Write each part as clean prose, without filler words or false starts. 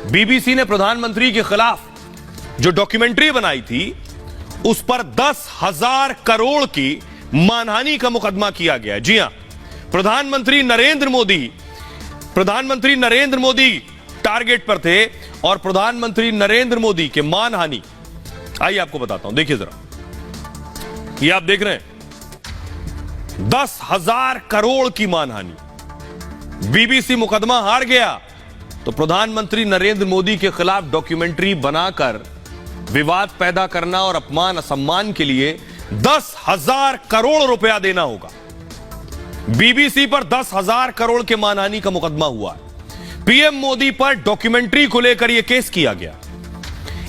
BBC ने प्रधानमंत्री के खिलाफ जो डॉक्यूमेंट्री बनाई थी उस पर 10,000 करोड़ की मानहानि का मुकदमा किया गया। जी हां, प्रधानमंत्री नरेंद्र मोदी टारगेट पर थे और प्रधानमंत्री नरेंद्र मोदी के मानहानि, आइए आपको बताता हूं, देखिए जरा, ये आप देख रहे हैं 10,000 करोड़ की मानहानि। बीबीसी मुकदमा हार गया तो प्रधानमंत्री नरेंद्र मोदी के खिलाफ डॉक्यूमेंट्री बनाकर विवाद पैदा करना और अपमान असम्मान के लिए 10,000 करोड़ रुपया देना होगा। बीबीसी पर 10,000 करोड़ के मानहानि का मुकदमा हुआ है। पीएम मोदी पर डॉक्यूमेंट्री को लेकर यह केस किया गया।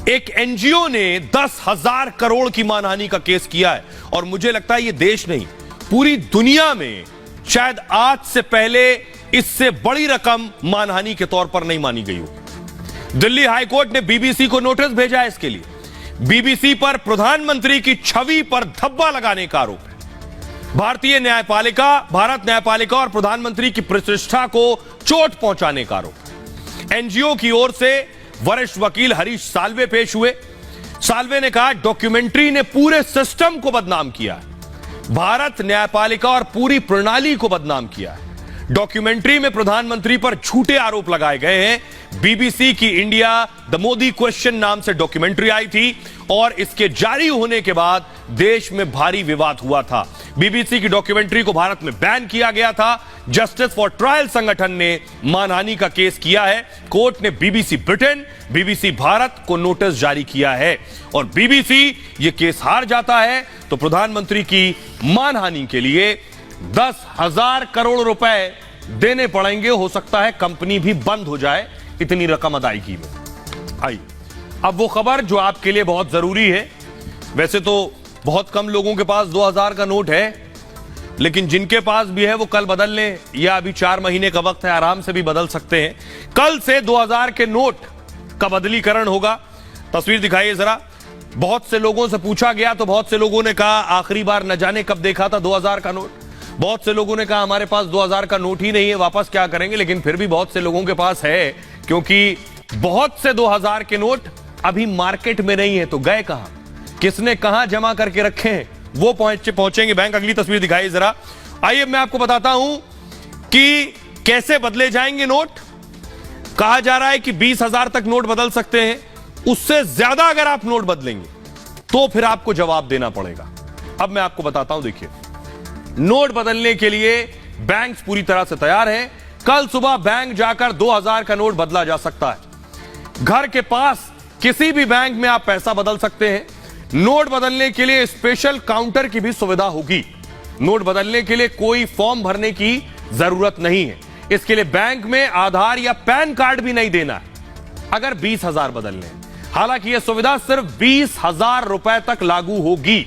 एक एनजीओ ने 10,000 करोड़ की मानहानि का केस किया है और मुझे लगता है यह देश नहीं, पूरी दुनिया में शायद आज से पहले इससे बड़ी रकम मानहानि के तौर पर नहीं मानी गई हो। दिल्ली हाईकोर्ट ने बीबीसी को नोटिस भेजा है इसके लिए। बीबीसी पर प्रधानमंत्री की छवि पर धब्बा लगाने का आरोप है। भारत न्यायपालिका और प्रधानमंत्री की प्रतिष्ठा को चोट पहुंचाने का आरोप। एनजीओ की ओर से वरिष्ठ वकील हरीश साल्वे पेश हुए। साल्वे ने कहा डॉक्यूमेंट्री ने पूरे सिस्टम को बदनाम किया है, भारत न्यायपालिका और पूरी प्रणाली को बदनाम किया है। डॉक्यूमेंट्री में प्रधानमंत्री पर झूठे आरोप लगाए गए हैं। बीबीसी की इंडिया द मोदी क्वेश्चन नाम से डॉक्यूमेंट्री आई थी और इसके जारी होने के बाद देश में भारी विवाद हुआ था। बीबीसी की डॉक्यूमेंट्री को भारत में बैन किया गया था। जस्टिस फॉर ट्रायल संगठन ने मानहानि का केस किया है। कोर्ट ने बीबीसी ब्रिटेन, बीबीसी भारत को नोटिस जारी किया है और बीबीसी ये केस हार जाता है तो प्रधानमंत्री की मानहानि के लिए 10,000 करोड़ रुपए देने पड़ेंगे। हो सकता है कंपनी भी बंद हो जाए इतनी रकम अदायगी में। आइए अब वो खबर जो आपके लिए बहुत जरूरी है। वैसे तो बहुत कम लोगों के पास 2,000 का नोट है, लेकिन जिनके पास भी है वो कल बदल लें, या अभी 4 महीने का वक्त है, आराम से भी बदल सकते हैं। कल से 2,000 के नोट का बदलीकरण होगा। तस्वीर दिखाइए जरा। बहुत से लोगों से पूछा गया तो बहुत से लोगों ने कहा आखिरी बार न जाने कब देखा था 2,000 का नोट। बहुत से लोगों ने कहा हमारे पास 2,000 का नोट ही नहीं है, वापस क्या करेंगे। लेकिन फिर भी बहुत से लोगों के पास है, क्योंकि बहुत से 2,000 के नोट अभी मार्केट में नहीं है। तो गए कहां, किसने कहां जमा करके रखे हैं, वो पहुंचेंगे बैंक। अगली तस्वीर दिखाइए जरा। आइए मैं आपको बताता हूं कि कैसे बदले जाएंगे नोट। कहा जा रहा है कि 20,000 तक नोट बदल सकते हैं। उससे ज्यादा अगर आप नोट बदलेंगे तो फिर आपको जवाब देना पड़ेगा। अब मैं आपको बताता हूं, देखिए, नोट बदलने के लिए बैंक पूरी तरह से तैयार है। कल सुबह बैंक जाकर 2,000 का नोट बदला जा सकता है। घर के पास किसी भी बैंक में आप पैसा बदल सकते हैं। नोट बदलने के लिए स्पेशल काउंटर की भी सुविधा होगी। नोट बदलने के लिए कोई फॉर्म भरने की जरूरत नहीं है। इसके लिए बैंक में आधार या पैन कार्ड भी नहीं देना है अगर 20,000 बदलने हैं। हालांकि यह सुविधा सिर्फ 20,000 रुपए तक लागू होगी।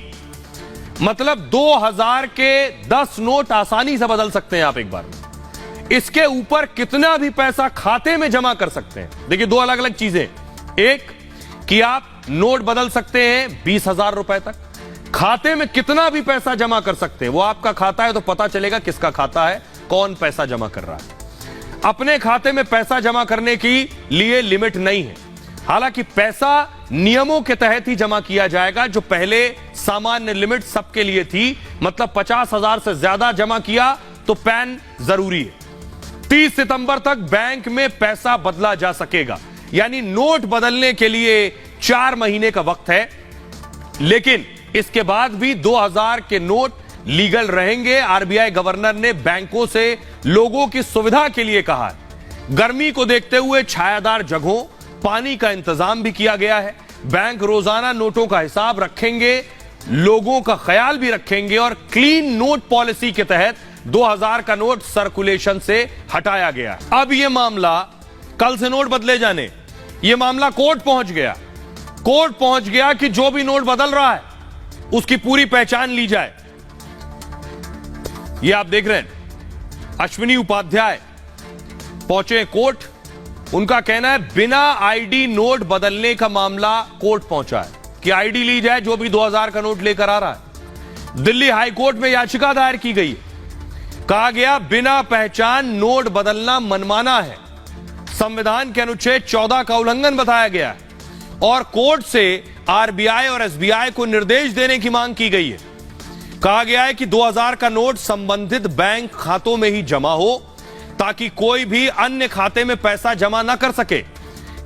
मतलब 2,000 के 10 नोट आसानी से बदल सकते हैं आप एक बार में। इसके ऊपर कितना भी पैसा खाते में जमा कर सकते हैं। देखिए, दो अलग अलग चीजें। एक कि आप नोट बदल सकते हैं 20,000 रुपए तक, खाते में कितना भी पैसा जमा कर सकते हैं। वो आपका खाता है तो पता चलेगा किसका खाता है, कौन पैसा जमा कर रहा है। अपने खाते में पैसा जमा करने की लिए लिमिट नहीं है। हालांकि पैसा नियमों के तहत ही जमा किया जाएगा। जो पहले सामान्य लिमिट सबके लिए थी, मतलब 50,000 से ज्यादा जमा किया तो पैन जरूरी है। 30 सितंबर तक बैंक में पैसा बदला जा सकेगा, यानी नोट बदलने के लिए 4 महीने का वक्त है। लेकिन इसके बाद भी 2,000 के नोट लीगल रहेंगे। आरबीआई गवर्नर ने बैंकों से लोगों की सुविधा के लिए कहा है। गर्मी को देखते हुए छायादार जगहों, पानी का इंतजाम भी किया गया है। बैंक रोजाना नोटों का हिसाब रखेंगे, लोगों का ख्याल भी रखेंगे और क्लीन नोट पॉलिसी के तहत 2,000 का नोट सर्कुलेशन से हटाया गया। अब यह मामला, कल से नोट बदले जाने, यह मामला कोर्ट पहुंच गया। कोर्ट पहुंच गया कि जो भी नोट बदल रहा है उसकी पूरी पहचान ली जाए। यह आप देख रहे हैं, अश्विनी उपाध्याय पहुंचे कोर्ट। उनका कहना है बिना आईडी नोट बदलने का मामला कोर्ट पहुंचा है कि आईडी ली जाए जो भी 2,000 का नोट लेकर आ रहा है। दिल्ली हाईकोर्ट में याचिका दायर की गई। कहा गया बिना पहचान नोट बदलना मनमाना है। संविधान के अनुच्छेद 14 का उल्लंघन बताया गया है और कोर्ट से आरबीआई और एसबीआई को निर्देश देने की मांग की गई है। कहा गया है कि 2000 का नोट संबंधित बैंक खातों में ही जमा हो ताकि कोई भी अन्य खाते में पैसा जमा न कर सके,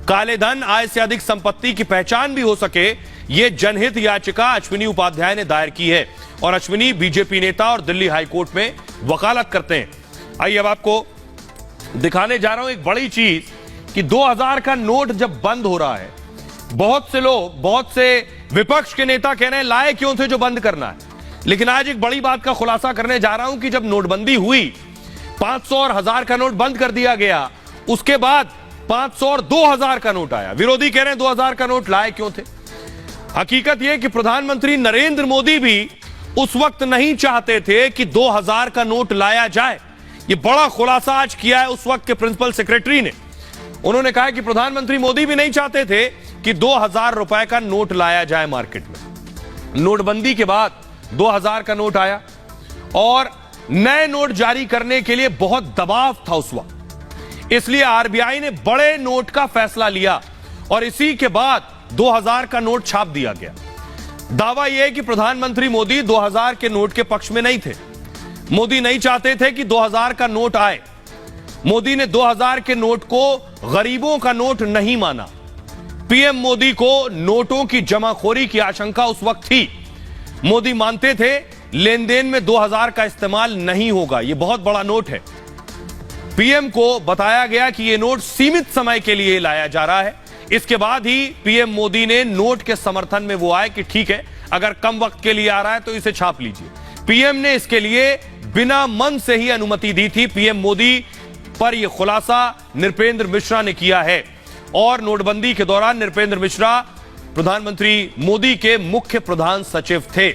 काले धन, आय से अधिक संपत्ति की पहचान भी हो सके। यह जनहित याचिका अश्विनी उपाध्याय ने दायर की है और अश्विनी बीजेपी नेता और दिल्ली हाईकोर्ट में वकालत करते हैं। आइए अब आपको दिखाने जा रहा हूं एक बड़ी चीज कि 2000 का नोट जब बंद हो रहा है, बहुत से लोग, बहुत से विपक्ष के नेता कह रहे हैं लाए क्यों थे जो बंद करना है। लेकिन आज एक बड़ी बात का खुलासा करने जा रहा हूं कि जब नोटबंदी हुई, 500 और 1000 का नोट बंद कर दिया गया, उसके बाद 500 और 2000 का नोट आया। विरोधी कह रहे हैं 2000 का नोट लाए क्यों थे। हकीकत यह कि प्रधानमंत्री नरेंद्र मोदी भी उस वक्त नहीं चाहते थे कि 2000 का नोट लाया जाए। यह बड़ा खुलासा आज किया है उस वक्त के प्रिंसिपल सेक्रेटरी ने। उन्होंने कहा कि प्रधानमंत्री मोदी भी नहीं चाहते थे कि 2000 रुपए का नोट लाया जाए मार्केट में। नोटबंदी के बाद 2000 का नोट आया और नए नोट जारी करने के लिए बहुत दबाव था उस वक्त, इसलिए आरबीआई ने बड़े नोट का फैसला लिया और इसी के बाद 2000 का नोट छाप दिया गया। दावा यह है कि प्रधानमंत्री मोदी 2000 के नोट के पक्ष में नहीं थे। मोदी नहीं चाहते थे कि 2000 का नोट आए। मोदी ने 2000 के नोट को गरीबों का नोट नहीं माना। पीएम मोदी को नोटों की जमाखोरी की आशंका उस वक्त थी। मोदी मानते थे लेन देन में 2000 का इस्तेमाल नहीं होगा, यह बहुत बड़ा नोट है। पीएम को बताया गया कि यह नोट सीमित समय के लिए लाया जा रहा है। इसके बाद ही पीएम मोदी ने नोट के समर्थन में वो आए कि ठीक है, अगर कम वक्त के लिए आ रहा है तो इसे छाप लीजिए। पीएम ने इसके लिए बिना मन से ही अनुमति दी थी। पीएम मोदी पर यह खुलासा नृपेंद्र मिश्रा ने किया है और नोटबंदी के दौरान नृपेंद्र मिश्रा प्रधानमंत्री मोदी के मुख्य प्रधान सचिव थे।